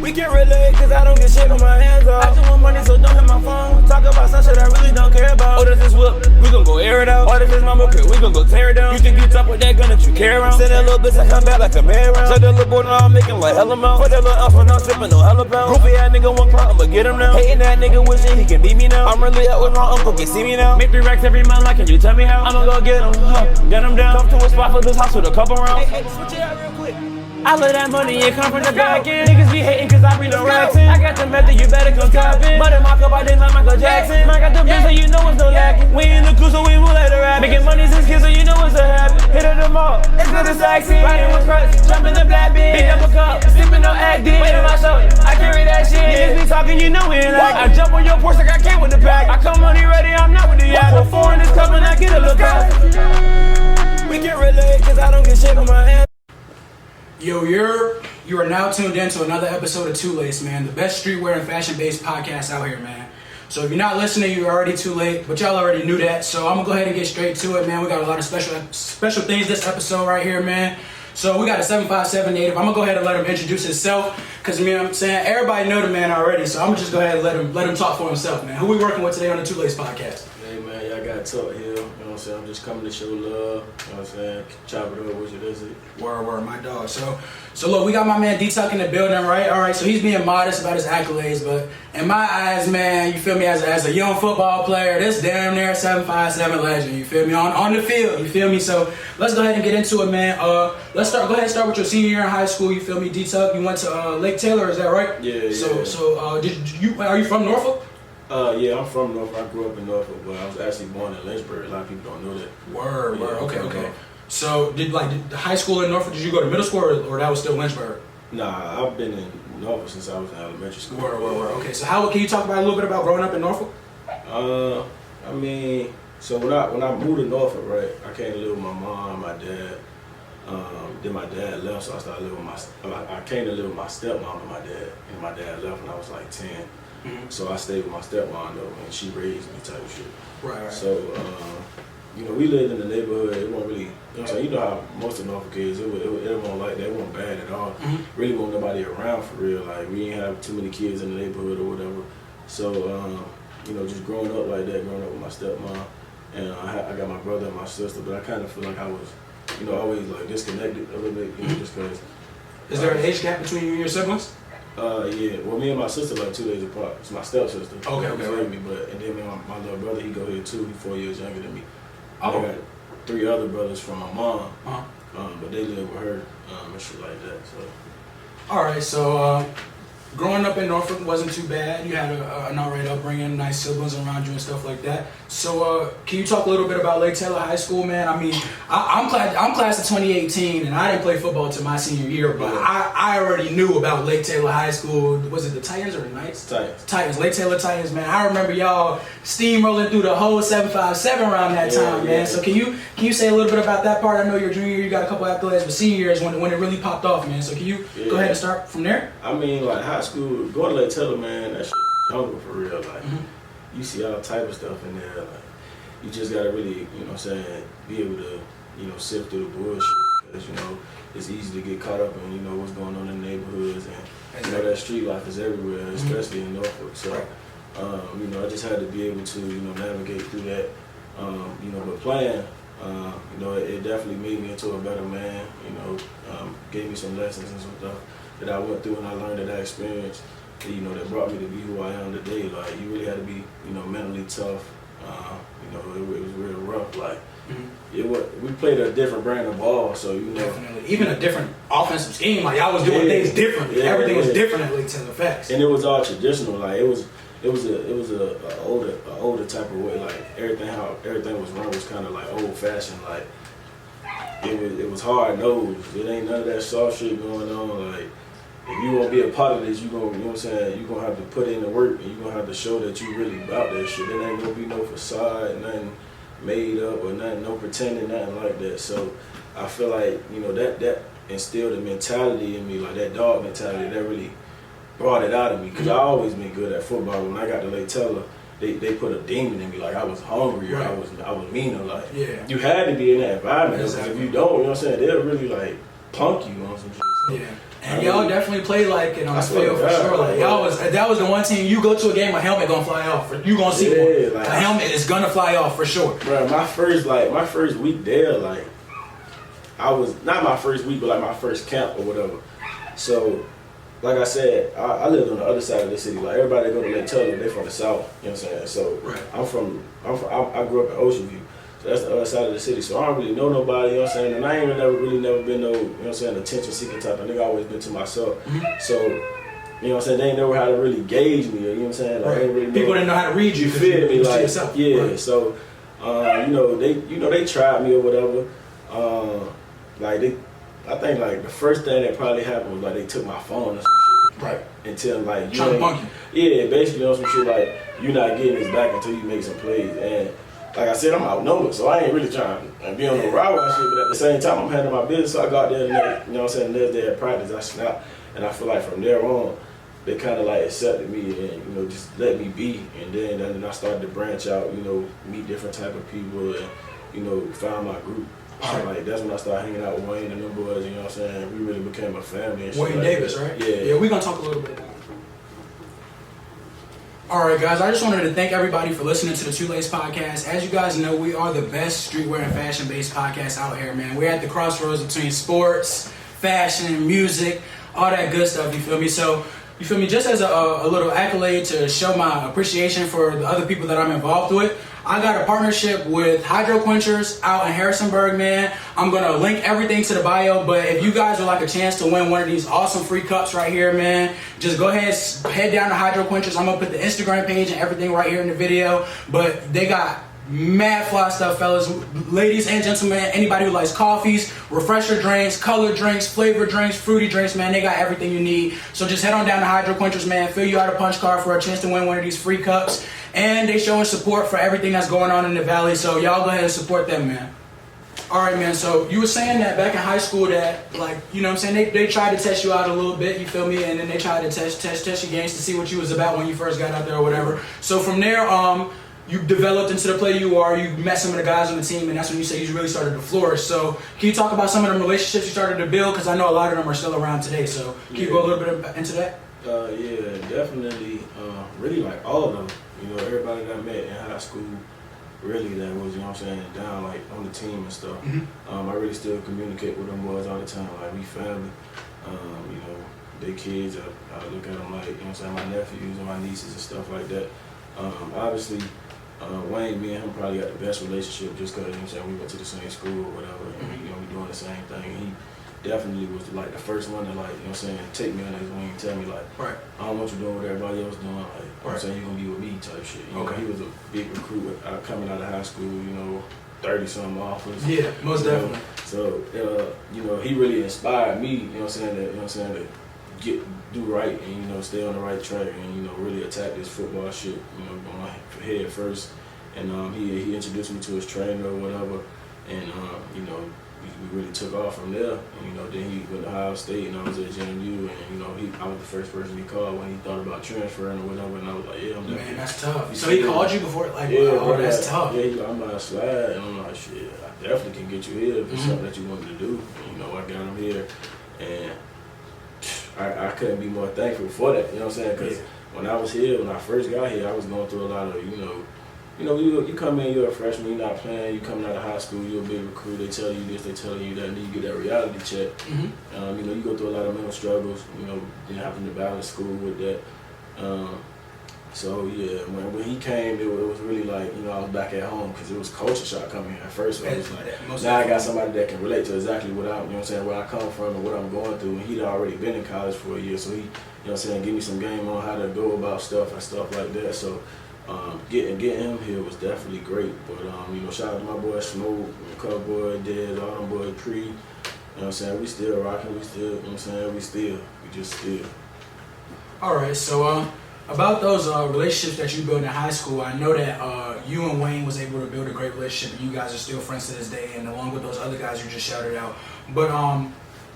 We can relate, cause I don't get shit on my hands off. I just want money, so don't hit my phone. Talk about some shit I really don't care about. Oh, this is whoop, we gon' go air it out. Oh, this is mama crib, we gon' go tear it down. You think you tough with that gun that you carry around? Send that little bitch, I come back like a man round. Shut that little boy, now I'm making like hella mouth. Put that little elf when I'm sipping no hella pound. Goofy ass nigga, one crowd, I'ma get him now. Hating that nigga, wishing he can beat me now. I'm really up with my uncle, can see me now. Make 3 racks every month, like, can you tell me how? I'ma go get him, get him down. Come to a spot for this house with a couple rounds. Hey, switch it out real quick. I love that money, it come from the back end. Niggas be hating cause I bring the racks in. I got the method, you better come tap in. But in my cup, I didn't like Michael Jackson. I got the bitch, so you know it's no lacking. We in the crew, so we move like the rap. Making money since kids, so you know it's a habit. Hit it them all, it's good as taxi. Riding with crutch, jumping the black bitch. Big up a cup, sipping no acting. Wait on my shoulder, I carry that shit. Niggas be talking, you know we ain't like. I jump on your porch like I came with the pack. I come money ready, I'm not with the yak. Put 4 in this cup and I get a little pass. We can relate, cause I don't get shit on my hands. Yo, you are now tuned in to another episode of 2L8CED, man, the best streetwear and fashion-based podcast out here, man. So if you're not listening, you're already too late, but y'all already knew that. So I'm gonna go ahead and get straight to it, man. We got a lot of special things this episode right here, man. So we got a 757 native. I'm gonna go ahead and let him introduce himself, cause you know what I'm saying, everybody know the man already. So I'm gonna just go ahead and let him talk for himself, man. Who we working with today on the 2L8CED podcast? Hey man, y'all got talk here. You know what I'm saying? I'm just coming to show love. You know what I'm saying? Chop it up with you, that's it. Word, my dog. So look, we got my man DTUCK in the building, right? All right, so he's being modest about his accolades, but in my eyes, man, you feel me, as a young football player, this damn near 757 legend, you feel me, on the field, you feel me? So let's go ahead and get into it, man. Go ahead and start with your senior year in high school, you feel me, DTUCK. You went to Lake Taylor, is that right? Yeah. So are you from Norfolk? Yeah, I'm from Norfolk. I grew up in Norfolk, but I was actually born in Lynchburg. A lot of people don't know that. Word, okay. So did the high school in Norfolk, did you go to middle school or that was still Lynchburg? Nah, I've been in Norfolk since I was in elementary school. Word. Okay, so can you talk about a little bit about growing up in Norfolk? I mean, so when I moved to Norfolk, right, I came to live with my mom, my dad. Then my dad left, so I started living with I came to live with my stepmom and my dad. And my dad left when I was like 10. Mm-hmm. So I stayed with my stepmom though, and she raised me type of shit. Right. So, you know, we lived in the neighborhood. It wasn't really, you know what I'm saying? You know how most of Norfolk is. It wasn't like that. It wasn't bad at all. Mm-hmm. Really wasn't nobody around for real. Like, we didn't have too many kids in the neighborhood or whatever. So, you know, just growing up like that, growing up with my stepmom, and I got my brother and my sister, but I kind of feel like I was, you know, always like disconnected a little bit, you know, just because. Is there an age gap between you and your siblings? Yeah. Well, me and my sister like 2 days apart. It's my stepsister. Okay. Right. And then my little brother, he go here too. He's 4 years younger than me. Oh. I got 3 other brothers from my mom. Uh-huh. But they live with her and shit like that. So. All right. So growing up in Norfolk wasn't too bad. You had an alright upbringing, nice siblings around you and stuff like that. So can you talk a little bit about Lake Taylor High School, man? I mean, I'm class of 2018, and I didn't play football until my senior year, but I already knew about Lake Taylor High School. Was it the Titans or the Knights? Titans. Lake Taylor Titans, man. I remember y'all steamrolling through the whole 757 around that time, man. So can you say a little bit about that part? I know your junior year, you got a couple accolades, but senior year is when it really popped off, man. So can you go ahead and start from there? I mean, like high school, going to Lake Taylor, man, that shit jungle for real. Like, you see all type of stuff in there. Like, you just gotta really, you know what I'm saying, be able to, you know, sift through the bullshit. Because, you know, it's easy to get caught up in, you know, what's going on in the neighborhoods. And, you know, that street life is everywhere, especially in Norfolk. So, you know, I just had to be able to, you know, navigate through that. You know, but playing, you know, it definitely made me into a better man, you know, gave me some lessons and some stuff that I went through and I learned that experience, you know, that brought me to be who I am today. Like, you really had to be, you know, mentally tough. You know, it was real rough. Like, we played a different brand of ball, so, you know. Definitely. Even a different offensive scheme. Like, I was doing things differently. Everything was different at Lake Taylor Facts. And it was all traditional. Like, it was a older type of way. Like, everything was run was kind of like old fashioned. Like, it was hard nosed. It ain't none of that soft shit going on. Like, if you want to be a part of this, you know what I'm saying, you're going to have to put in the work and you're going to have to show that you really about that shit. There ain't going to be no facade, nothing made up or nothing, no pretending, nothing like that. So I feel like, you know, that instilled a mentality in me, like that dog mentality, that really brought it out of me. Because I always been good at football. When I got to Lake Taylor, they put a demon in me. Like, I was hungry or I was meaner. Like, you had to be in that environment. Because if you don't, you know what I'm saying, they'll really like punk you on some shit. So, And y'all definitely played like it on the field for sure. Like that was the one team you go to a game, a helmet gonna fly off. You gonna see one. Like, a helmet is gonna fly off for sure. Bro, my first week there, like I was not my first week, but like my first camp or whatever. So, like I said, I lived on the other side of the city. Like everybody that go to Lake Taylor, they from the south. You know what I'm saying? So I grew up in Ocean View. So that's the other side of the city. So I don't really know nobody, you know what I'm saying? And I ain't never been no, you know what I'm saying, attention seeking type of nigga. I always been to myself. So, you know what I'm saying, they ain't know how to really gauge me, you know what I'm saying? Like, ain't really people didn't know how to read you. You feel me? Like, yeah. Right. So, they tried me or whatever. I think like the first thing that probably happened was like they took my phone or some shit. Right. Until like trying to punk you. Yeah, basically on some shit like you're not getting this back until you make some plays. And like I said, I'm outnumbered, so I ain't really trying to be on no rah-rah shit, but at the same time I'm handling my business. So I got there and you know what I'm saying, the next day at practice I snapped, and I feel like from there on they kind of like accepted me and, you know, just let me be. And then I started to branch out, you know, meet different type of people and, you know, find my group. So like that's when I started hanging out with Wayne and them boys, you know what I'm saying? We really became a family and shit. Wayne like Davis, that. right? Yeah. Yeah, we're gonna talk a little bit about it. Alright guys, I just wanted to thank everybody for listening to the 2L8CED podcast. As you guys know, we are the best streetwear and fashion based podcast out here, man. We're at the crossroads between sports, fashion, music, all that good stuff, you feel me? So, you feel me, just as a little accolade to show my appreciation for the other people that I'm involved with, I got a partnership with Hydro Quenchers out in Harrisonburg, man. I'm going to link everything to the bio, but if you guys would like a chance to win one of these awesome free cups right here, man, just go ahead, head down to Hydro Quenchers. I'm going to put the Instagram page and everything right here in the video, but they got mad fly stuff, fellas, ladies and gentlemen, anybody who likes coffees, refresher drinks, colored drinks, flavored drinks, fruity drinks, man, they got everything you need. So just head on down to Hydro Quenchers, man, fill you out a punch card for a chance to win one of these free cups. And they showing support for everything that's going on in the valley, so y'all go ahead and support them, man. Alright, man, so you were saying that back in high school that, like, you know what I'm saying, they tried to test you out a little bit, you feel me, and then they tried to test your games to see what you was about when you first got out there or whatever. So from there, you developed into the player you are, you met some of the guys on the team, and that's when you say you really started to flourish. So can you talk about some of the relationships you started to build? Because I know a lot of them are still around today, so can you go a little bit into that? Yeah, definitely. Really like all of them. You know, everybody that I met in high school, really that was, you know what I'm saying, down like on the team and stuff. I really still communicate with them boys all the time. Like we family. You know, they kids, I look at them like, you know what I'm saying, my nephews and my nieces and stuff like that. Obviously, Wayne, me and him probably got the best relationship just because, you know what I'm saying, we went to the same school or whatever, and you know, we doing the same thing. And he definitely was like the first one to, like, you know what I'm saying, take me on his wing and tell me like, I don't want you doing what everybody else doing, like, you know what I'm saying, you're gonna be with me type shit. You know, he was a big recruit coming out of high school, you know, 30-something offers. Yeah, most definitely. So, you know, he really inspired me, you know what I'm saying, to do right and, you know, stay on the right track and, you know, really attack this football shit, you know, on my head first. And he introduced me to his trainer or whatever, and you know, we really took off from there. And, you know, then he went to Ohio State and I was at JMU, and, you know, I was the first person he called when he thought about transferring or whatever, and I was like, yeah, I'm definitely. Man, that's tough. So he called you before, like, yeah, oh, that's tough. Yeah, he's like, I'm about to slide, and I'm like, shit, I definitely can get you here if it's something that you wanted to do. And, you know, I got him here, and I couldn't be more thankful for that, you know what I'm saying? Because when I was here, when I first got here, I was going through a lot of, you come in, you're a freshman, you're not playing, you coming out of high school, you're a big recruit, they tell you this, they tell you that, and then you get that reality check. You know, you go through a lot of mental struggles, you know, having to balance school with that. So yeah, when he came, it was really like, you know, I was back at home because it was culture shock coming here at first. So it was like, now I got somebody that can relate to exactly what I'm, you know what I'm saying, where I come from and what I'm going through. And he'd already been in college for a year, so he, you know what I'm saying, give me some game on how to go about stuff and stuff like that. So getting him here was definitely great. But you know, shout out to my boy Smoke, Cowboy, Dez, all them boys, Pre. You know what I'm saying, we still rocking, we still, you know what I'm saying, we just still. All right, so about those relationships that you built in high school, I know that you and Wayne was able to build a great relationship, and you guys are still friends to this day, and along with those other guys you just shouted out. But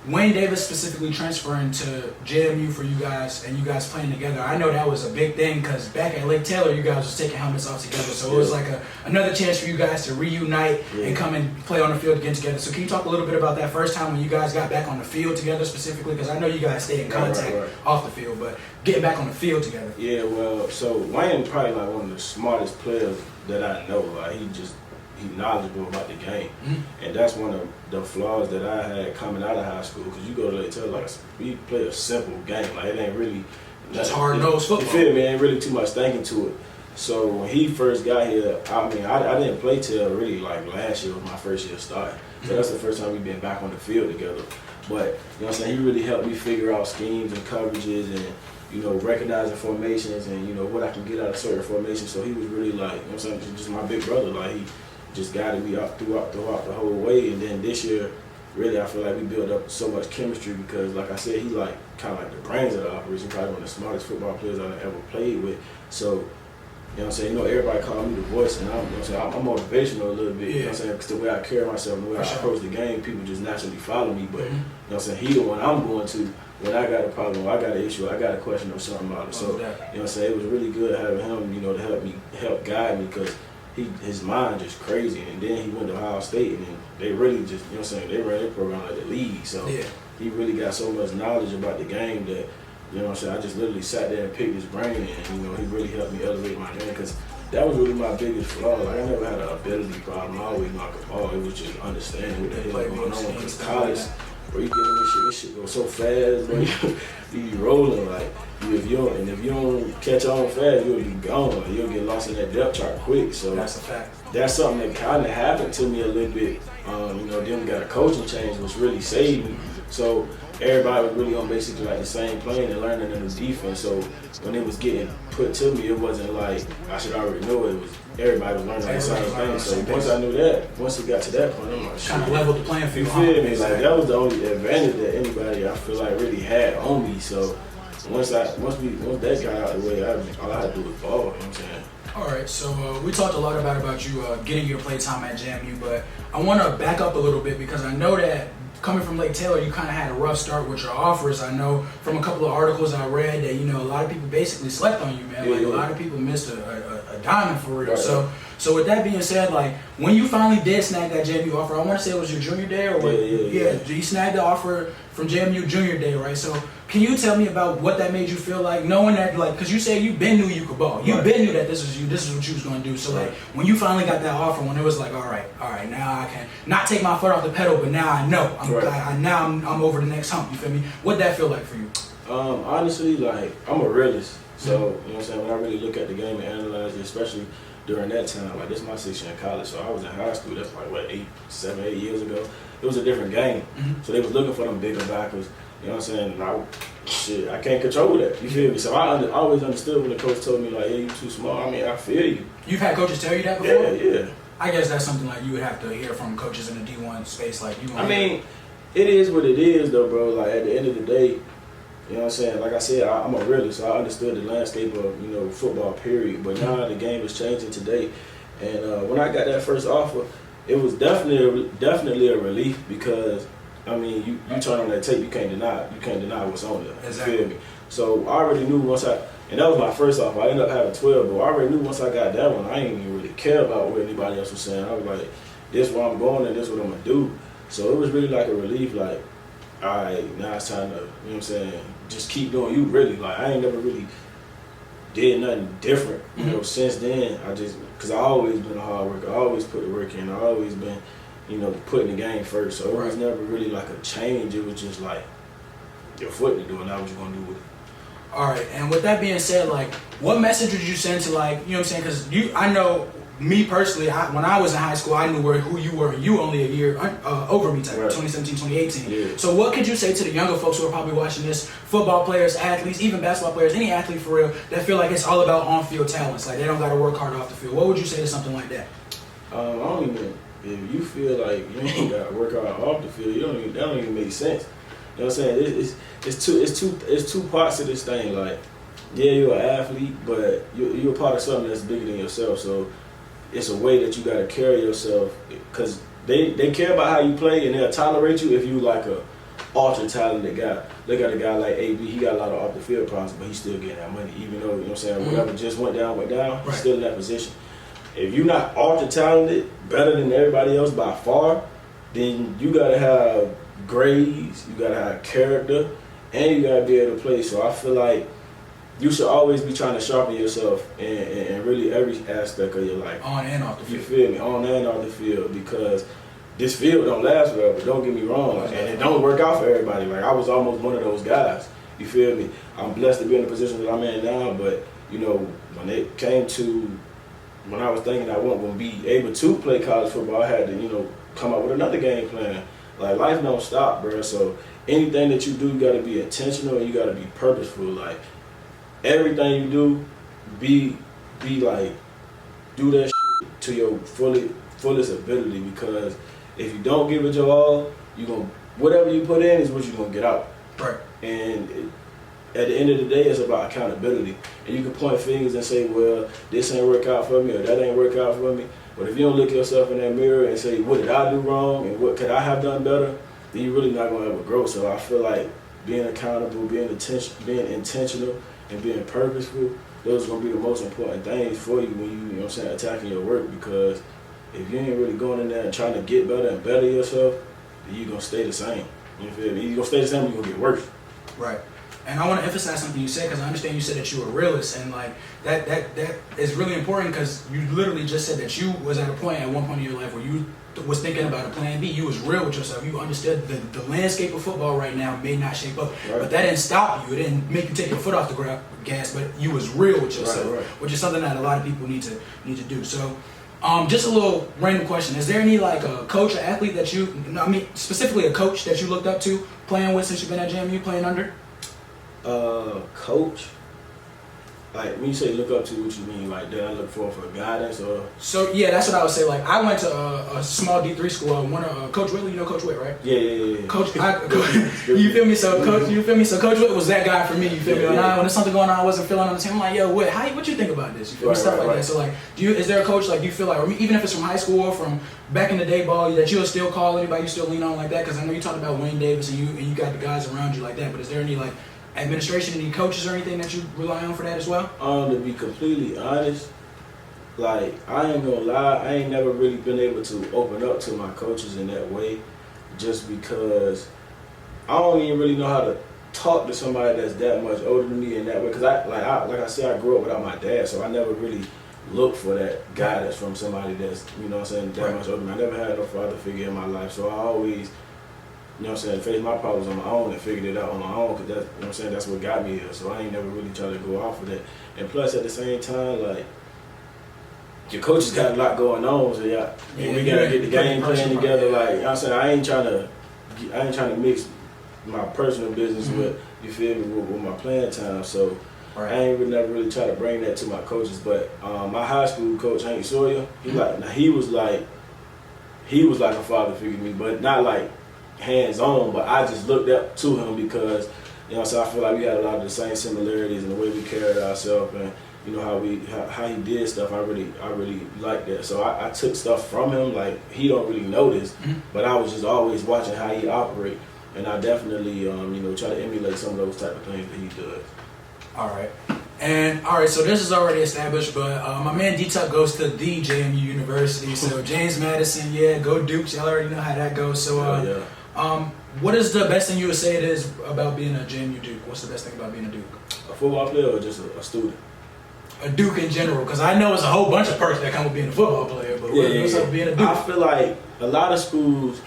Wayne Davis specifically transferring to JMU for you guys and you guys playing together, I know that was a big thing because back at Lake Taylor, you guys was taking helmets off together. So it was like another chance for you guys to reunite and come and play on the field again together. So can you talk a little bit about that first time when you guys got back on the field together specifically? Because I know you guys stay in contact off the field, but getting back on the field together. Yeah, well, so Wayne probably like one of the smartest players that I know. Like he's knowledgeable about the game, and that's one of the flaws that I had coming out of high school. Because you go to Lake Taylor, like we play a simple game, like it ain't really just hard-nosed football. You feel me? Ain't really too much thinking to it. So when he first got here, I mean, I didn't play till really like last year was my first year starting. So that's the first time we've been back on the field together. But you know what I'm saying? He really helped me figure out schemes and coverages and, you know, recognizing formations and, you know, what I can get out of certain formations. So he was really like, you know what I'm saying, just my big brother. Like he just guided me up throughout the whole way. And then this year, really, I feel like we built up so much chemistry because, like I said, he like kind of like the brains of the operation, probably one of the smartest football players I've ever played with. So, you know what I'm saying, you know, everybody call me the voice, and I'm, you know what I'm saying, I'm motivational a little bit, you know what I'm saying, because the way I carry myself and the way I approach the game, people just naturally follow me. But, you know what I'm saying, he the one I'm going to when I got a problem, or I got an issue, I got a question or something about it. So, you know what I'm saying, it was really good having him, you know, to help guide me, because his mind just crazy. And then he went to Ohio State, and then they really just, you know what I'm saying, they ran their program like the league. So he really got so much knowledge about the game that, you know what I'm saying, I just literally sat there and picked his brain, and, you know, he really helped me elevate my game, because that was really my biggest flaw. Like, I never had an ability problem. I always knock a ball. It was just understanding what the hell going on. Because college, where you get in this shit goes so fast, bro. You be rolling, like, if you don't catch on fast, you'll be gone. Like, you'll get lost in that depth chart quick. So that's a fact. That's something that kind of happened to me a little bit. You know, then we got a coaching change, which really saved me. So everybody was really on basically like the same plane and learning a new defense. So when it was getting put to me, it wasn't like I should already know it. Was everybody was learning the same thing. So once I knew that, once it got to that point, I'm like, shit. Kind of leveled the playing field. You feel me? Like that was the only advantage that anybody I feel like really had on me. So once that got out of the way, all I had to do was ball. You know what I'm saying? All right, so we talked a lot about you getting your play time at JMU, but I want to back up a little bit because I know that coming from Lake Taylor, you kind of had a rough start with your offers. I know from a couple of articles I read that, you know, a lot of people basically slept on you, man. Like a lot of people missed a diamond for real. Right. So with that being said, like when you finally did snag that JMU offer, I want to say it was your junior day or what? Yeah, you snagged the offer from JMU junior day, right? So can you tell me about what that made you feel like, knowing that, like, because you said you been knew you could ball. You been knew that this is what you was going to do. So, like, when you finally got that offer, when it was like, all right, now I can not take my foot off the pedal, but now I know. I'm over the next hump, you feel me? What'd that feel like for you? Honestly, like, I'm a realist. So, you know what I'm saying, when I really look at the game and analyze it, especially during that time, like, this is my 6th year in college, so I was in high school, that's like, what, 7, 8 years ago? It was a different game. So they was looking for them bigger backers. You know what I'm saying? I can't control that. You feel me? So I always understood when the coach told me, like, hey, you too small. I mean, I feel you. You've had coaches tell you that before? Yeah. I guess that's something like you would have to hear from coaches in the D1 space. Like you. I mean, it is what it is, though, bro. Like, at the end of the day, you know what I'm saying? Like I said, I'm a realist, so I understood the landscape of, you know, football, period. But now the game is changing today. And when I got that first offer, it was definitely a relief because, I mean, you turn on that tape, you can't deny what's on there. Exactly. You feel me? So I already knew and that was my first offer. I ended up having 12, but I already knew once I got that one, I didn't even really care about what anybody else was saying. I was like, this is where I'm going and this is what I'm going to do. So it was really like a relief, like, all right, now it's time to, you know what I'm saying, just keep doing you, really. Like, I ain't never really did nothing different, you know, since then. Because I always been a hard worker. I always put the work in. I always been, you know, putting the game first. So it was never really like a change. It was just like your foot to do it. Now what you gonna do with it? All right. And with that being said, like, what message would you send to, like, you know what I'm saying? Because I know me personally, when I was in high school, I knew who you were. You were only a year over me, type 2017, 2018. Yeah. So what could you say to the younger folks who are probably watching this, football players, athletes, even basketball players, any athlete for real, that feel like it's all about on-field talents, like they don't got to work hard off the field? What would you say to something like that? I don't even, if you feel like you ain't got to work hard off the field, that don't even make sense. You know what I'm saying? It's two parts of this thing. Like, yeah, you're an athlete, but you're a part of something that's bigger than yourself. So it's a way that you got to carry yourself, because they care about how you play and they'll tolerate you if you like ultra talented guy. Look at a guy like AB, he got a lot of off the field problems, but he's still getting that money, even though, you know what I'm saying, whatever just went down, he's still in that position. If you're not ultra talented, better than everybody else by far, then you gotta have grades, you gotta have character, and you gotta be able to play. So I feel like you should always be trying to sharpen yourself in really every aspect of your life. On and off the field. You feel me? On and off the field, because this field don't last forever, don't get me wrong. And it don't work out for everybody. Like, I was almost one of those guys. You feel me? I'm blessed to be in the position that I'm in now, but, you know, when it came to, when I was thinking I wasn't going to be able to play college football, I had to, you know, come up with another game plan. Like, life don't stop, bro. So anything that you do, you got to be intentional and you got to be purposeful. Like, everything you do, be like, do that shit to your fullest ability, because if you don't give it your all, you gonna, whatever you put in is what you're gonna get out. Right. And at the end of the day, it's about accountability. And you can point fingers and say, well, this ain't work out for me or that ain't work out for me. But if you don't look yourself in that mirror and say, what did I do wrong and what could I have done better, then you're really not gonna ever grow. So I feel like being accountable, being intentional, and being purposeful, those are gonna be the most important things for you when you know what I'm saying, attacking your work. Because if you ain't really going in there and trying to get better and better yourself, then you're gonna stay the same. You feel me? You're gonna stay the same, you're gonna get worse. Right. And I want to emphasize something you said, because I understand you said that you were a realist, and like that is really important, because you literally just said that you was at a point at one point in your life where you was thinking about a plan B. You was real with yourself. You understood the landscape of football right now may not shape up, but that didn't stop you. It didn't make you take your foot off the gas, but you was real with yourself, which is something that a lot of people need to do. So, just a little random question: is there any like a coach or athlete that you, I mean, specifically a coach that you looked up to playing with since you've been at JMU playing under? Coach. Like, when you say look up to, what you mean? Like, did I look for guidance or? So yeah, that's what I would say. Like, I went to a small D3 school. Coach Whitley, you know Coach Whit, right? Yeah. Coach, you feel me? So Coach Whit was that guy for me. You feel me? When there's something going on, I wasn't feeling on the team. I'm like, yo, Whit, what you think about this? You feel me? Stuff like that. So like, is there a coach like you feel like, or even if it's from high school or from back in the day ball, that you'll still call anybody you still lean on like that? Because I know you talked about Wayne Davis and you got the guys around you like that. But is there any like administration, any coaches or anything that you rely on for that as well? To be completely honest, like, I ain't gonna lie, I ain't never really been able to open up to my coaches in that way, just because I don't even really know how to talk to somebody that's that much older than me in that way. Because like I said, I grew up without my dad, so I never really looked for that guidance from somebody that's, you know what I'm saying, that much older than me. I never had no father figure in my life, so I always, you know what I'm saying, faced my problems on my own and figured it out on my own, because that's, you know what I'm saying, that's what got me here. So I ain't never really tried to go off of that. And plus, at the same time, like, your coaches got a lot going on, so we gotta get the game plan together. Like, you know what I'm saying, I ain't trying to mix my personal business with, you feel me, with my playing time. So I ain't never really try to bring that to my coaches. But my high school coach, Hank Sawyer, he was like a father figure to me, but not like hands-on, but I just looked up to him because, you know, so I feel like we had a lot of the same similarities in the way we carried ourselves, and, you know, how he did stuff. I really liked that. So I took stuff from him. Like, he don't really know this, but I was just always watching how he operate, and I definitely, you know, try to emulate some of those type of things that he does. All right, so this is already established, but my man DTUCK goes to the JMU University. So James Madison, go Dukes. Y'all already know how that goes. So what is the best thing you would say it is about being a JMU Duke? What's the best thing about being a Duke? A football player or just a student? A Duke in general, because I know it's a whole bunch of perks that come with being a football player, but what's up with being a Duke? I feel like a lot of schools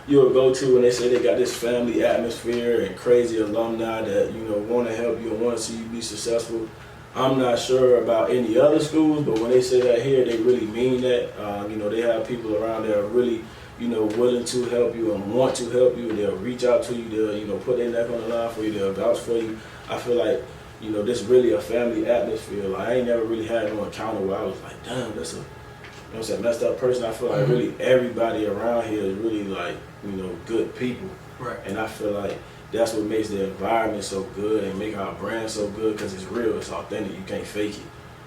you'll go to and they say they got this family atmosphere and crazy alumni that, you know, want to help you and want to see you be successful. I'm not sure about any other schools, but when they say that here, they really mean that. You know, they have people around there really, you know, willing to help you and want to help you. They'll reach out to you. They'll, you know, put their neck on the line for you. They'll vouch for you. I feel like, you know, this really a family atmosphere. Like, I ain't never really had no encounter where I was like, damn, that's a, you know what I'm saying, messed up person. I feel like really everybody around here is really, like, you know, good people. Right. And I feel like that's what makes the environment so good and make our brand so good, because it's real, it's authentic, you can't fake it.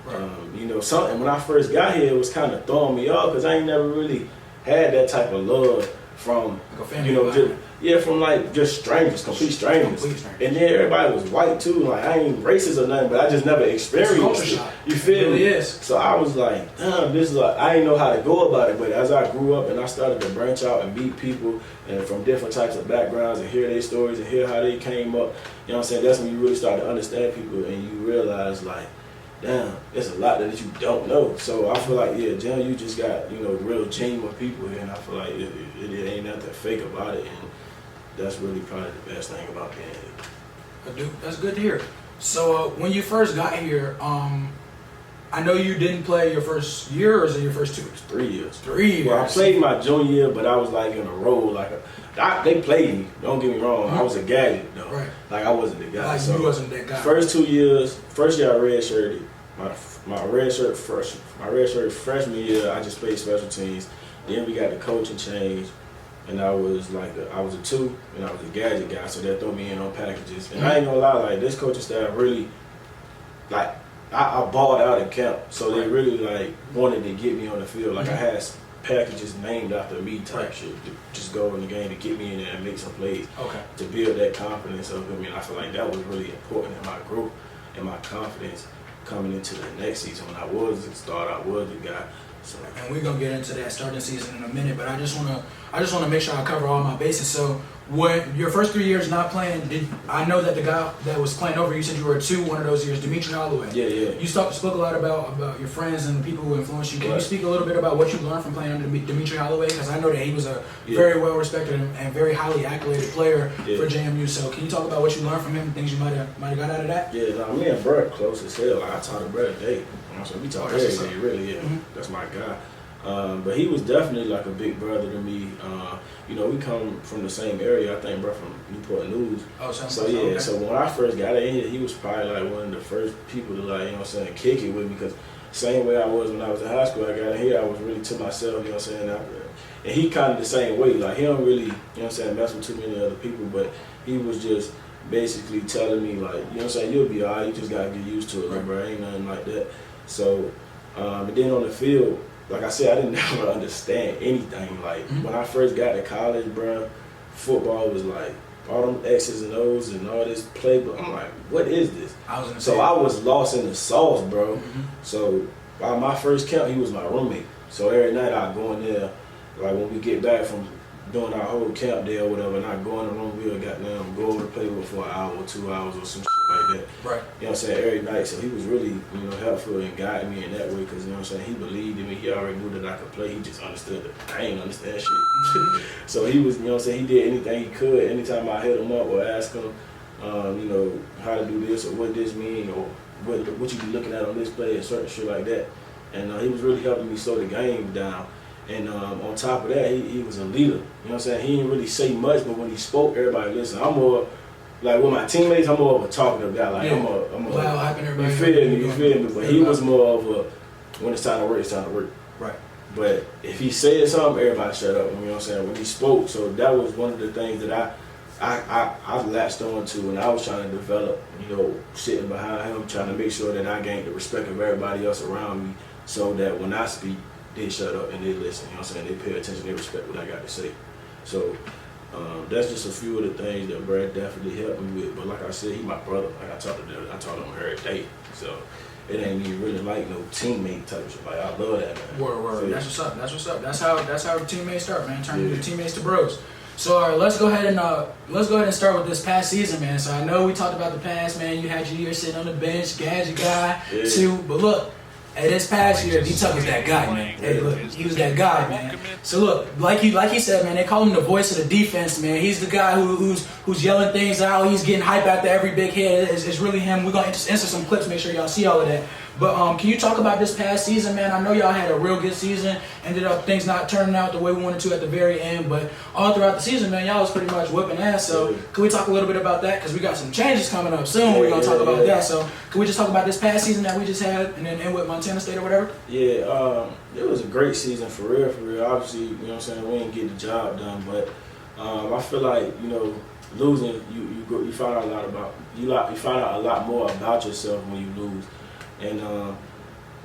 Right. You know, something when I first got here, it was kind of throwing me off because I ain't never really had that type of love from, Like a family you know, environment. from like just strangers, complete strangers. Complete strangers. And then everybody was white too. Like I ain't racist or nothing, but I just never experienced It's a culture it. shock. You feel It really me? is. So I was like, damn, this is like, I didn't know how to go about it. But as I grew up and I started to branch out and meet people and from different types of backgrounds and hear their stories and hear how they came up, you know what I'm saying? That's when you really start to understand people and you realize like, damn, there's a lot that you don't know. So I feel like, yeah, Jam, you just got, you know, real genuine people here, and I feel like it ain't nothing fake about it, and that's really probably the best thing about being here. That's good to hear. So when you first got here, I know you didn't play your first year, or is it your first 2? 3 years. 3 years. Well, I played my junior year, but I was like in a role, they played me. Don't get me wrong. I was a gadget though. Right. Like I wasn't the guy. Like so you wasn't that guy. First 2 years, first year I redshirted. My redshirt freshman year, I just played special teams. Then we got the coaching change, and I was I was a 2, and I was a gadget guy, so they throw me in on packages. And I ain't gonna lie, like this coaching staff really, like I balled out in camp, so they really like wanted to get me on the field. Like I had packages named after me type shit to just go in the game to get me in there and make some plays. Okay. To build that confidence up in me. And I feel like that was really important in my growth and my confidence coming into the next season. When I was the starter, I was the guy. So, And we're gonna get into that starting season in a minute, but I just wanna make sure I cover all my bases. So when your first 3 years not playing, I know that the guy that was playing over you said you were a 2 one of those years, Dimitri Holloway. yeah. You spoke a lot about your friends and the people who influenced you. Can you Right. speak a little bit about what you learned from playing under Dimitri Holloway? Because I know that he was a very well respected and very highly accoladed player for JMU. So can you talk about what you learned from him, things you might have got out of that? Yeah, nah, me and Brett close as hell. Like I talk to Brett today. You know, so we talk every day, really. Yeah, that's my guy. But he was definitely like a big brother to me. You know, we come from the same area. I think Brett from Newport News. Oh, so yeah. Okay. So when I first got in here, he was probably like one of the first people to like, you know what I'm saying, kick it with me. Because same way I was when I was in high school, I got in here, I was really to myself. You know what I'm saying. And he kind of the same way. Like he don't really, you know what I'm saying, mess with too many other people. But he was just basically telling me like, you know what I'm saying, you'll be alright. You just gotta get used to it, right. Bro. Ain't nothing like that. So, and then on the field, like I said, I didn't never understand anything. Like when I first got to college, bro, football was like all them X's and O's and all this playbook. I'm like, what is this? I was lost in the sauce, bro. So by my first camp, he was my roommate. So every night I go in there, like when we get back from doing our whole camp day or whatever, and I go in the room, we'll go over the playbook for an hour or 2 hours or some shit like that. Right. You know what I'm saying? Every night. So he was really, you know, helpful and guiding me in that way because, you know what I'm saying, he believed in me. He already knew that I could play. He just understood that I ain't understand shit. So he was, you know what I'm saying, he did anything he could. Anytime I hit him up or ask him, you know, how to do this or what this mean or what you be looking at on this play and certain shit like that. And he was really helping me slow the game down. And on top of that, he was a leader. You know what I'm saying? He didn't really say much, but when he spoke, everybody listened. I'm more, like with my teammates, I'm more of a talkative guy. Like I'm a loud, hyping everybody. You feel me? But he was more of a, when it's time to work, it's time to work. Right. But if he said something, everybody shut up. You know what I'm saying? When he spoke, so that was one of the things that I latched on to, and I was trying to develop, you know, sitting behind him, trying to make sure that I gained the respect of everybody else around me so that when I speak, they shut up and they listen, you know what I'm saying? They pay attention, they respect what I got to say. So that's just a few of the things that Brad definitely helped me with. But like I said, he my brother. Like I talk to him every day. So it ain't even really like no teammate type of shit. Like I love that, man. Word. So, that's what's up. That's how teammates start, man. Turning your teammates to bros. So all right, let's go ahead and start with this past season, man. So I know we talked about the past, man. You had your year sitting on the bench, gadget guy, too. But look, hey, this past year, DTUCK was that guy, man. Hey, look, he was that guy, man. So look, like he said, man, they call him the voice of the defense, man. He's the guy who's yelling things out. He's getting hype after every big hit. It's really him. We're gonna insert some clips, make sure y'all see all of that. But can you talk about this past season, man? I know y'all had a real good season. Ended up things not turning out the way we wanted to at the very end, but all throughout the season, man, y'all was pretty much whipping ass. So can we talk a little bit about that? Because we got some changes coming up soon. We're gonna talk about that. So can we just talk about this past season that we just had, and then end with Montana State or whatever? Yeah, it was a great season for real. Obviously, you know what I'm saying, we didn't get the job done, but I feel like, you know, losing, you find out you find out a lot more about yourself when you lose. And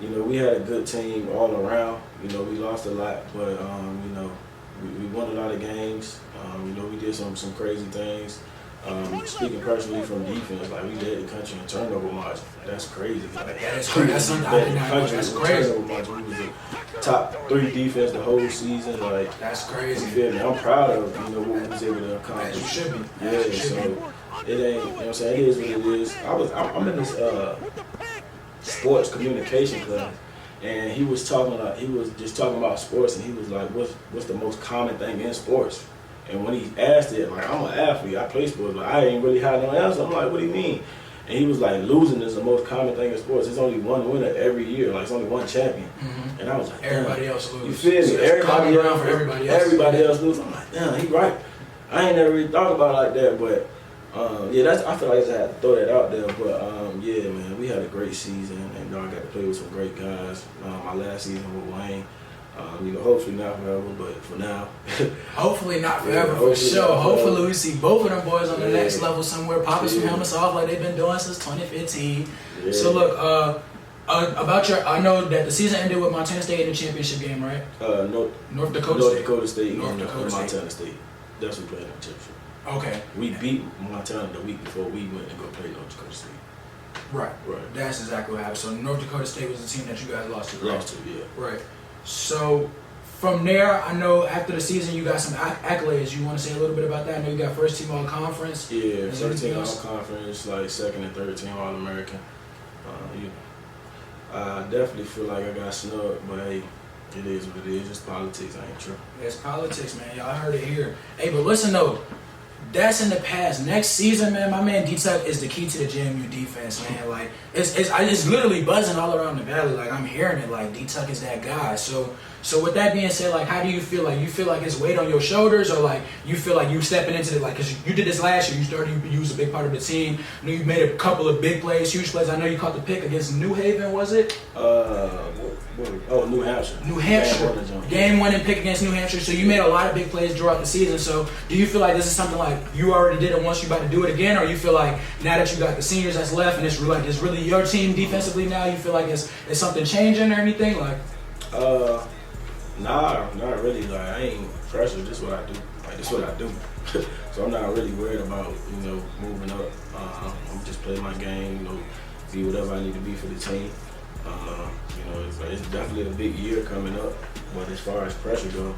you know, we had a good team all around. You know, we lost a lot, but you know, we won a lot of games. You know, we did some crazy things. Speaking personally from defense, like we led the country in turnover margin. That's crazy. Like, That's crazy. That's something I did not know. That's crazy. Turnover margin. We was the top 3 defense the whole season. Like that's crazy. You feel me? I'm proud of what we was able to accomplish. As you should be. Yeah. So it ain't. You know what I'm saying? It is what it is. I'm in this sports communication class. And he was just talking about sports, and he was like, what's the most common thing in sports? And when he asked it, like, I'm an athlete, I play sports, but I ain't really had no answer. I'm like, what do you mean? And he was like, losing is the most common thing in sports. There's only one winner every year, like it's only one champion. Mm-hmm. And I was like, everybody else loses. You feel me? So everybody else loses. I'm like, damn, he right. I ain't never really thought about it like that, but I feel like I just had to throw that out there. But yeah, man, we had a great season, and I got to play with some great guys. My last season with Wayne. You know, hopefully not forever, but for now. Hopefully not forever, for sure. Hopefully we see both of them boys on the next level somewhere, popping some helmets off like they've been doing since 2015. Yeah. So look, I know that the season ended with Montana State in the championship game, right? North Dakota State. Montana State. That's who played in the championship. Okay. We beat Montana the week before we went to go play North Dakota State. Right. That's exactly what happened. So North Dakota State was the team that you guys lost to, right? Yeah. Right. So from there, I know after the season you got some accolades. You want to say a little bit about that? I know you got first team all conference. Yeah, first team all conference, like second and third team all American. I definitely feel like I got snubbed, but hey, it is what it is. It's politics. I ain't tripping. It's politics, man. Y'all heard it here. Hey, but listen though. That's in the past. Next season, man, my man DTUCK is the key to the JMU defense, man. Like, it's literally buzzing all around the valley. Like, I'm hearing it. Like, DTUCK is that guy. So with that being said, like, how do you feel? Like, you feel like it's weight on your shoulders, or like you feel like you stepping into it? Like, cause you did this last year. You was a big part of the team. I know you made a couple of big plays, huge plays. I know you caught the pick against New Haven, was it? New Hampshire. New Hampshire. Game-winning pick against New Hampshire. So you made a lot of big plays throughout the season. So do you feel like this is something like you already did it once, you about to do it again, or you feel like now that you got the seniors that's left and it's really your team defensively now, you feel like it's something changing or anything? Like, nah, not really. Like, I ain't pressured. This is what I do. Like, this is what I do. So I'm not really worried about moving up. I'm just playing my game. Be whatever I need to be for the team. It's definitely a big year coming up, but as far as pressure goes,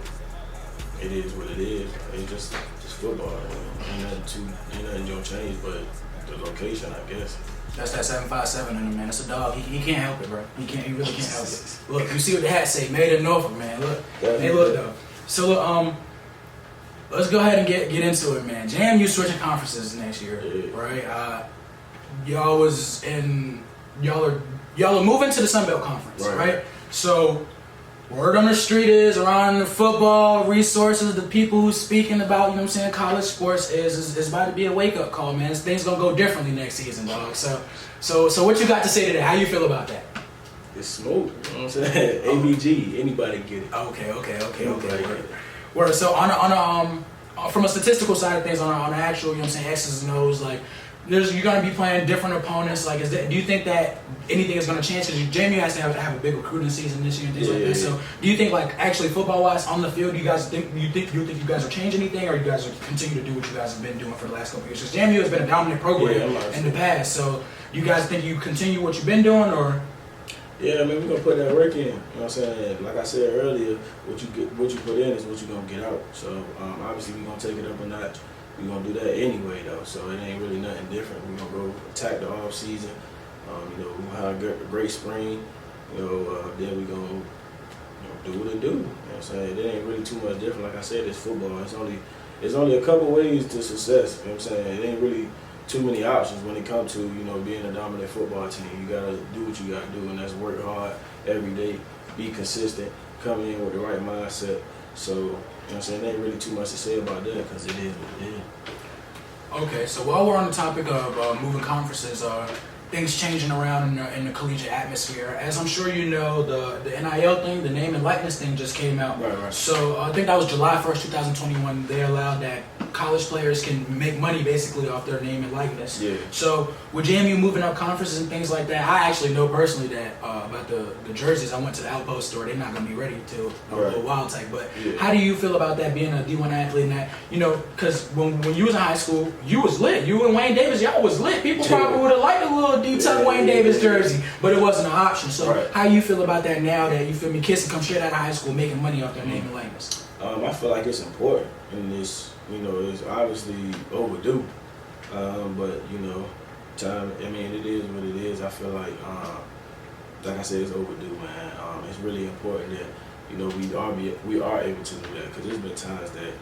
it is what it is. It's just football. Ain't nothing gonna change, but the location, I guess. That's that 757 in him, man. That's a dog. He can't help it, bro. He really can't help it. Look, you see what the hat say? Made in Norfolk, man. Look, hey, look though. So look, let's go ahead and get into it, man. JMU switching conferences next year, right? Y'all are moving to the Sun Belt Conference, right? So, word on the street is, around the football resources, the people who's speaking about, college sports is about to be a wake-up call, man. Things gonna go differently next season, dog. So what you got to say to that? How you feel about that? It's smooth, you know what I'm saying? ABG, anybody get it. Okay. Word. So from a statistical side of things, on the actual, X's and O's, like, you're going to be playing different opponents. Like, do you think that anything is going to change? Because JMU has to have a big recruiting season this year and things like that. So, do you think, like, actually football-wise on the field, do you think you guys will change anything, or you guys will continue to do what you guys have been doing for the last couple of years? Because JMU has been a dominant program in the past. So, do you guys think you continue what you've been doing, or? Yeah, I mean, we're gonna put that work in. You know what I'm saying? Like I said earlier, what you put in is what you're gonna get out. So, obviously, we're gonna take it up a notch. We're going to do that anyway, though, so it ain't really nothing different. We're going to go attack the off season. We're going to have a great spring. Then we're going to do what it do. You know what I'm saying? It ain't really too much different. Like I said, it's football. It's only a couple ways to success. You know what I'm saying? It ain't really too many options when it comes to, being a dominant football team. You got to do what you got to do, and that's work hard every day, be consistent, come in with the right mindset. So, you know what I'm saying? There ain't really too much to say about that because it is what it is. Okay, so while we're on the topic of moving conferences, things changing around in the collegiate atmosphere, as I'm sure you know, the NIL thing, the name and likeness thing just came out. Right. So I think that was July 1st, 2021. They allowed that college players can make money basically off their name and likeness. Yeah. So with JMU moving up conferences and things like that, I actually know personally that about the jerseys. I went to the Outpost store. They're not going to be ready till a little while type. But how do you feel about that, being a D1 athlete and that, you know, because when you was in high school, you was lit. You and Wayne Davis, y'all was lit. People probably would have liked a little DTUCK Wayne Davis jersey, but it wasn't an option. So how you feel about that now that, you feel me, kids can come straight out of high school making money off their name and likeness? I feel like it's important, and it's, you know, it's obviously overdue. But you know, time. I mean, it is what it is. I feel like I said, it's overdue, man. It's really important that, you know, we are able to do that, because there's been times that,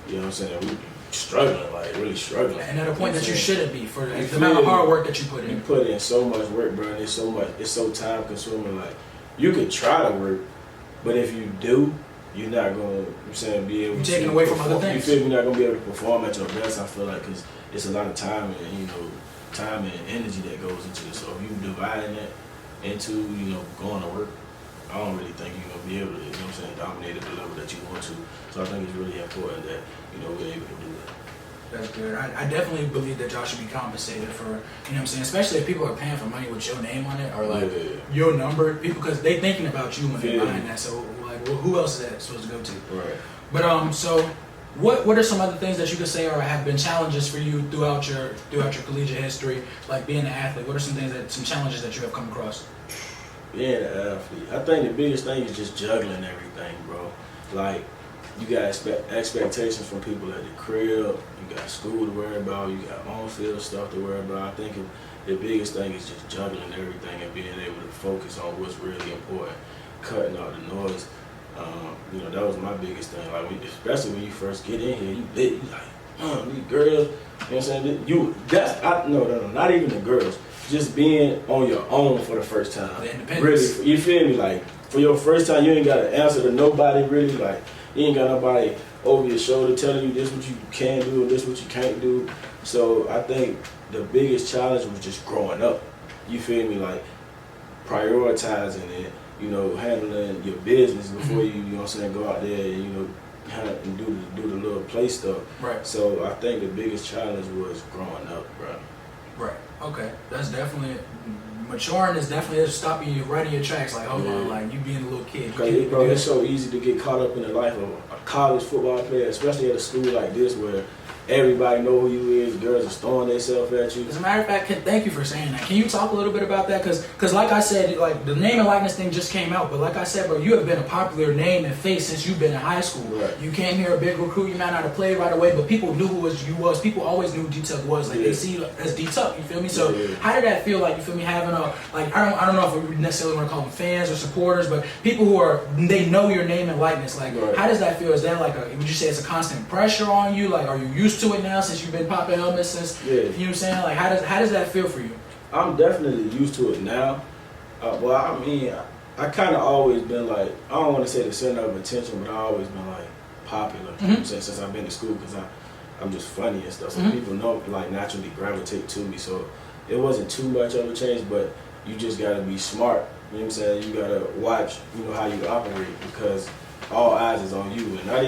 you know what I'm saying, we struggling, like really struggling. And at a point that you shouldn't be, for the amount of hard work that you put in. You put in so much work, bro. And it's so time consuming. Like, you could try to work, but if you do, you're not going to, be able to. You're taking away from other things. You feel you're not going to be able to perform at your best, I feel like, because it's a lot of time and, you know, time and energy that goes into it. So if you dividing it into, you know, going to work, I don't really think you're going to be able to, you know what I'm saying, dominate at the level that you want to. So I think it's really important that, you know, we're able to do that. That's good. I definitely believe that y'all should be compensated for, you know what I'm saying, especially if people are paying for money with your name on it, or like your number, people, because they thinking about you when they're buying that. So like, well, who else is that supposed to go to? Right. But so what are some other things that you could say or have been challenges for you throughout your collegiate history, like being an athlete? What are some challenges that you have come across? Being an athlete, I think the biggest thing is just juggling everything, bro. Like, you got expectations from people at the crib, you got school to worry about, you got on-field stuff to worry about. I think the biggest thing is just juggling everything and being able to focus on what's really important, cutting out the noise. You know, that was my biggest thing. Like, especially when you first get in here, you lit, you like, these girls, you know what I'm saying? No, not even the girls. Just being on your own for the first time. The independence. Really, you feel me? Like, for your first time, you ain't got to answer to nobody, really. Like, you ain't got nobody over your shoulder telling you this what you can do, this what you can't do. So I think the biggest challenge was just growing up. You feel me? Like, prioritizing it, you know, handling your business before you know what I'm saying, go out there and, you know, and do the little play stuff. Right. So I think the biggest challenge was growing up, bro. Right. Okay. That's definitely maturing. Is definitely stopping you right in your tracks. Like, hold on, like you being a little kid. Bro, it's so easy to get caught up in the life of a college football player, especially at a school like this where everybody know who you is. Girls are throwing themselves at you. As a matter of fact, thank you for saying that. Can you talk a little bit about that? Because like I said, like the name and likeness thing just came out. But like I said, bro, you have been a popular name and face since you've been in high school. Right. You came here a big recruit. You might not have played right away, but people knew who you was. People always knew who DTUCK was. Like they see you as DTUCK. You feel me? So how did that feel? Like, you feel me, having a, like, I don't know if we necessarily want to call them fans or supporters, but people who they know your name and likeness. Like, how does that feel? Is that like would you say it's a constant pressure on you? Like, are you used to it now since you've been popping helmets since, you know what I'm saying? Like, how does that feel for you? I'm definitely used to it now. Well, I mean, I kind of always been like, I don't want to say the center of attention, but I always been like popular, you know what I'm saying, since I've been to school, because I'm just funny and stuff. So people know, like, naturally gravitate to me. So it wasn't too much of a change, but you just got to be smart. You know what I'm saying? You got to watch, you know, how you operate, because all eyes is on you. And not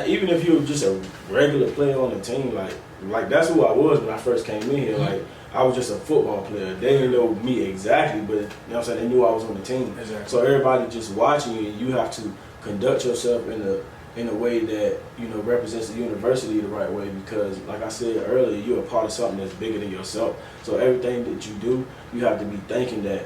even if you're just a regular player on the team, like that's who I was when I first came in here. Like, I was just a football player. They didn't know me exactly, but you know what I'm saying, they knew I was on the team. Exactly. So everybody just watching you, you have to conduct yourself in a way that, you know, represents the university the right way, because like I said earlier, you're a part of something that's bigger than yourself. So everything that you do, you have to be thinking that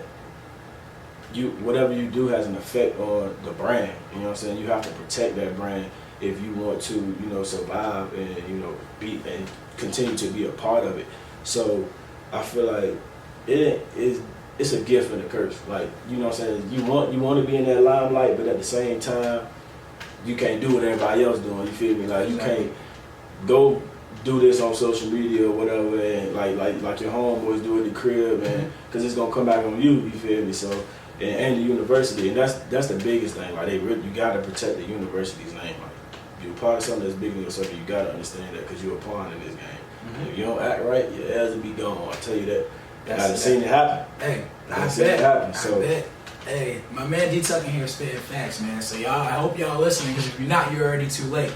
whatever you do has an effect on the brand. You know what I'm saying? You have to protect that brand if you want to, you know, survive and, you know, be and continue to be a part of it. So I feel like it's a gift and a curse. Like, you know what I'm saying? You want to be in that limelight, but at the same time, you can't do what everybody else doing. You feel me? Like, you can't go do this on social media or whatever, and like your homeboys do at the crib, and because it's gonna come back on you. You feel me? So and the university, and that's the biggest thing. Like, you gotta protect the university's name. Like, you're part of something that's bigger than yourself. You gotta understand that, because you're a pawn in this game. And if you don't act right, your ass will be gone. I tell you that. I've seen it happen. Hey, I bet. Hey, my man DTUCK in here spitting facts, man. So y'all, I hope y'all listening, because if you're not, you're already too late.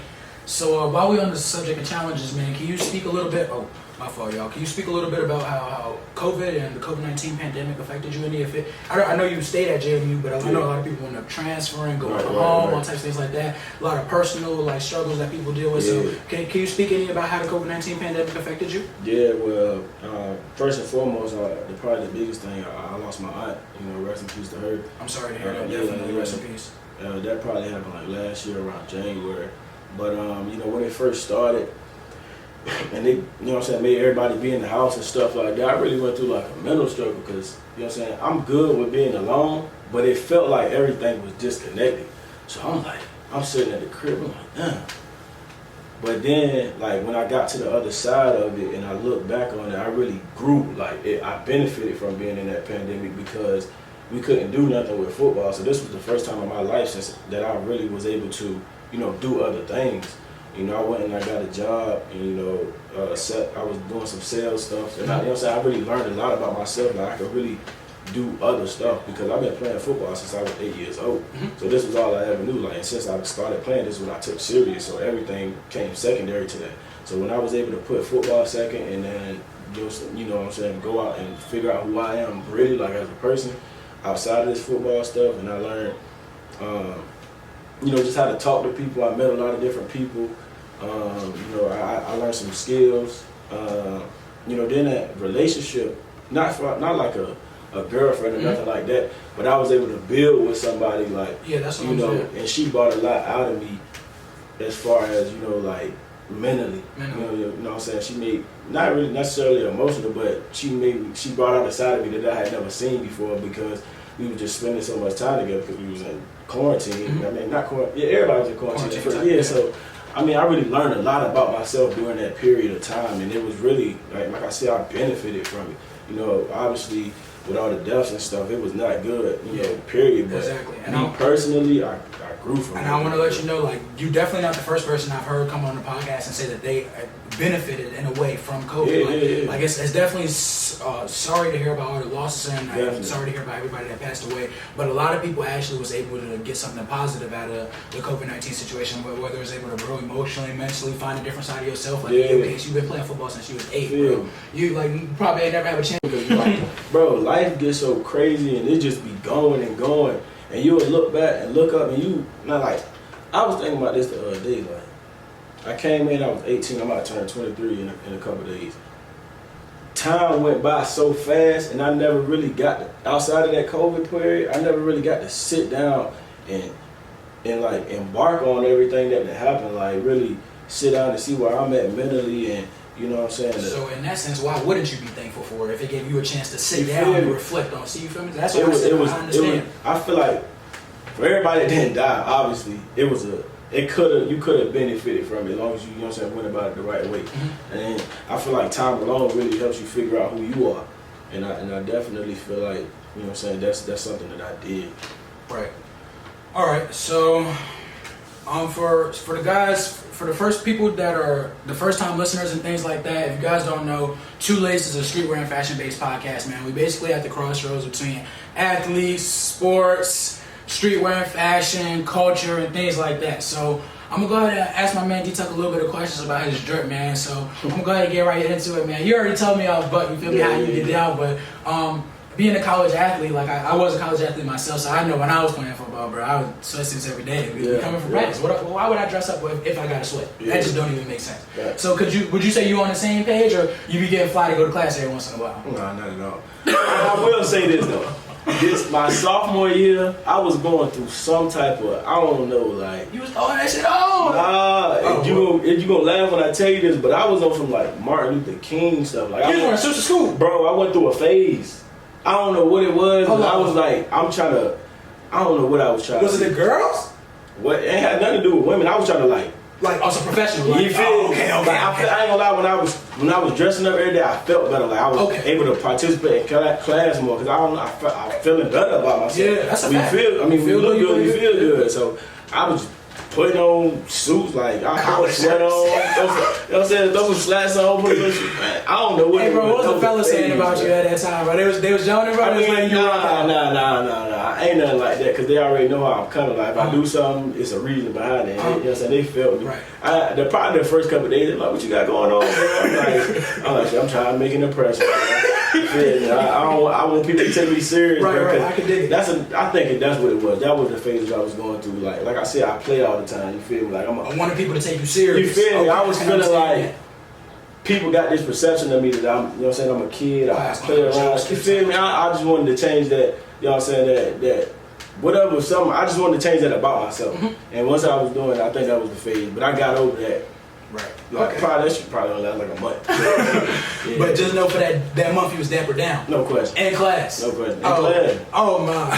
So while we're on the subject of challenges, man, can you speak a little bit? Oh, my fault, y'all. Can you speak a little bit about how COVID and the COVID-19 pandemic affected you? Any of it? I know you stayed at JMU, but I know a lot of people end up transferring, going from home, all types of things like that. A lot of personal like struggles that people deal with. So can you speak any about how the COVID-19 pandemic affected you? Yeah, well, first and foremost, probably the biggest thing, I lost my aunt. You know, rest in peace to her. I'm sorry to hear that. Definitely rest in peace. That probably happened like last year around January. But you know, when it first started, and they, you know what I'm saying, made everybody be in the house and stuff like that, I really went through like a mental struggle because, you know what I'm saying, I'm good with being alone, but it felt like everything was disconnected. So I'm sitting at the crib, I'm like, damn. But then, like, when I got to the other side of it and I looked back on it, I really grew. Like, I benefited from being in that pandemic because we couldn't do nothing with football. So this was the first time in my life since that I really was able to, you know, do other things. You know, I went and I got a job, and, you know, I was doing some sales stuff. And, you know what I'm saying, I really learned a lot about myself. Like, I could really do other stuff because I've been playing football since I was 8 years old. So this was all I ever knew. Like, and since I started playing, this is when I took serious. So everything came secondary to that. So when I was able to put football second and then, you know what I'm saying, go out and figure out who I am really, like, as a person outside of this football stuff, and I learned, you know, just how to talk to people. I met a lot of different people. You know, I learned some skills. You know, then that relationship, not like a girlfriend or nothing like that, but I was able to build with somebody, like, that's what you know, and she brought a lot out of me as far as, you know, like, mentally. You know what I'm saying? She made, not really necessarily emotional, but she brought out a side of me that I had never seen before because we were just spending so much time together because we was in quarantine. I mean, not quarantine, everybody was in quarantine. So, I mean, I really learned a lot about myself during that period of time, and it was really, like I said, I benefited from it. You know, obviously, with all the deaths and stuff, it was not good, you know, period. But me personally, I grew from it. And I want to let you know, like, you're definitely not the first person I've heard come on the podcast and say that they benefited in a way from COVID. Like it's definitely sorry to hear about all the losses, and I'm sorry to hear about everybody that passed away. But a lot of people actually was able to get something positive out of the COVID-19 situation, whether it was able to grow emotionally, mentally, find a different side of yourself. Like in your case, you've been playing football since you was 8, bro. You probably ain't never have a chance because like, bro, life gets so crazy and it just be going and going, and you would look back and look up and you not like. I was thinking about this the other day, like. I came in, I was 18, I'm about to turn 23 in a couple of days. Time went by so fast, and I never really got outside of that COVID period, I never really got to sit down and like embark on everything that happened, like really sit down and see where I'm at mentally, and you know what I'm saying? So in that sense, why wouldn't you be thankful for it if it gave you a chance to sit down and reflect on? See, you feel me? That's what I understand. I feel like for everybody that didn't die, obviously, you could have benefited from it as long as you know what I'm saying, went about it the right way. And I feel like time alone really helps you figure out who you are. And I definitely feel like, you know what I'm saying, that's something that I did. Right. All right. So for the guys, for the first people that are the first time listeners and things like that, if you guys don't know, 2L8CED is a streetwear and fashion based podcast, man. We basically at the crossroads between athletes, sports, streetwear and fashion, culture, and things like that. So I'm gonna go ahead and ask my man DTUCK a little bit of questions about his drip, man. So I'm gonna go ahead and get right into it, man. You already told me off, but you feel me how you get down. But being a college athlete, like I was a college athlete myself, so I know when I was playing football, bro, I would sweat suits every day. Coming from practice, why would I dress up if I got to sweat? That just don't even make sense. So would you say you on the same page, or you be getting fly to go to class every once in a while? No, not at all. I will say this though. My sophomore year, I was going through some type of, I don't know, like. You was throwing that shit on? Nah, you gonna laugh when I tell you this, but I was on some like Martin Luther King stuff. Like, you was wearing suits to school? Bro, I went through a phase. I don't know what it was, but I was like, I don't know what I was trying to do. Was it the girls? What? It had nothing to do with women. I was trying to like also professional. Like, you feel? Okay. I ain't gonna lie. When I was dressing up every day, I felt better. Like I was able to participate in class more because I'm feeling better about myself. Yeah, that's a fact. We look good. We feel good. So I was putting on suits, like I put a sweat on, you know what I'm saying? Throw some slacks on, put a shit, man. I don't know what. Hey, bro, what was the fella saying about you at that time, bro? They was joning, bro. I mean, nah. Ain't nothing like that, cause they already know how I'm coming. Like if I do something, it's a reason behind it. You know what I'm saying? They felt me. Right. Probably the first couple of days, they're like, "What you got going on?" I'm like, I'm trying to make an impression. I want people to take me serious. Right. I can dig it. I think that's what it was. That was the phase that I was going through. Like I said, I play all the time. You feel me? Like I wanted people to take you serious. You feel me? Okay, I was feeling like that. people got this perception of me that I'm, you know what I'm saying, I'm a kid, I play around. You feel me? I just wanted to change that, you know what I'm saying, that whatever, something, I just wanted to change that about myself. And once I was doing it, I think that was the phase. But I got over that. Right. Like, that shit probably only last like a month. Yeah. But just know for that month you was dapper down. No question. In class. No question. In class. Oh my.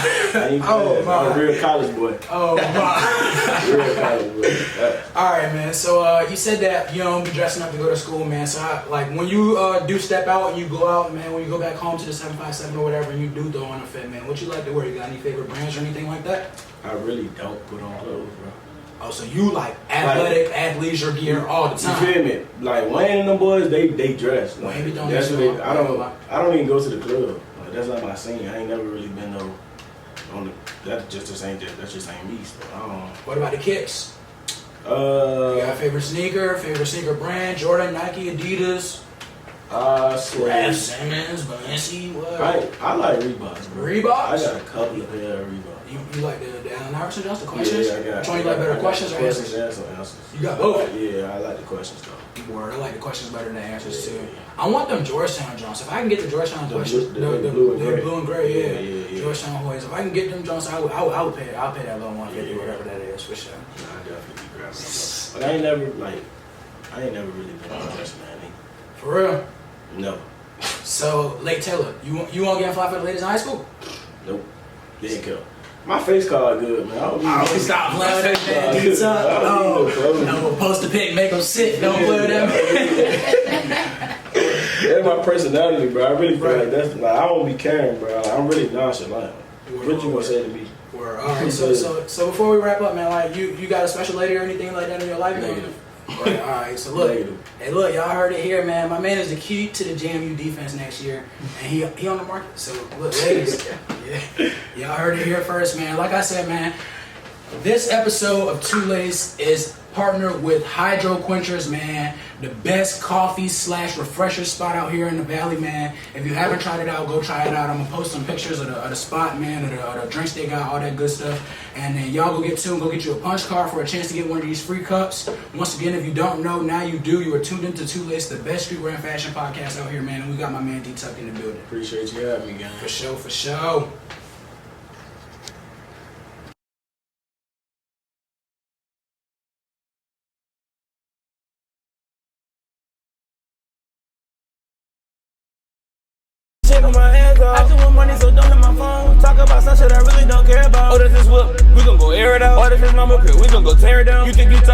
Oh my. I'm a real college boy. Oh my. Real college boy. All right, man. So you said that you don't be dressing up to go to school, man. So like when you do step out and you go out, man, when you go back home to the 757 or whatever, and you do throw on a fit, man, what you like to wear? You got any favorite brands or anything like that? I really don't put on clothes, bro. Oh, so you like athletic, athleisure gear all the time? You feel me? Like Wayne and them boys, they dress. Like, Wayne be doing that's that. what I don't even go to the club. Like, that's not my scene. I ain't never really been on the. That's just ain't me. So I don't. What about the kicks? You got favorite sneaker brand? Jordan, Nike, Adidas. Raf Simons, Balenci, what? I like Reeboks, bro. Reeboks? I got a couple of pair of Reeboks. You like the Allen Iverson Johnson questions? Yeah, I got. Which one you like better, questions or answers? Answers. You got both? Yeah, I like the questions though. Word, I like the questions better than the answers too. I want them Georgetown Johnson. If I can get the Georgetown questions, the blue and gray, yeah. Georgetown boys. If I can get them Johnson, I would pay. I'll pay that little 150, whatever that is, for sure. Nah, I definitely grab them. But I ain't never really been on dress, man. For real? No. So, Lake Taylor, you want to get fly for the ladies in high school? Nope. Didn't kill. My face card good, man. Stop playing with that, man. DTUCK. No, post a pic, make them sick. Don't play with that. That's my personality, bro. I really feel like that's like I don't be caring, bro. Like, I'm really nonchalant. What you gonna say to me? All right. So before we wrap up, man, like you got a special lady or anything like that in your life? Negative. Right, all right, so look, hey, look, y'all heard it here, man. My man is the key to the JMU defense next year, and he on the market. So look, ladies, y'all heard it here first, man. Like I said, man, this episode of 2L8CED is partnered with Hydro Quenchers, man, the best coffee / refresher spot out here in the valley, man. If you haven't tried it out, go try it out. I'm gonna post some pictures of the spot, man, of the drinks they got, all that good stuff. And then y'all go get you a punch card for a chance to get one of these free cups. Once again, if you don't know, now you do. You are tuned into 2L8CED, the best streetwear and fashion podcast out here, man. And we got my man DTUCK in the building. Appreciate you having me, guys. For sure. With my hands off. I just want money, so don't hit my phone. Talk about some shit I really don't care about. Oh, this is what we gon' go air it out. Oh, this is mama pit, we gon' go tear it down. You think you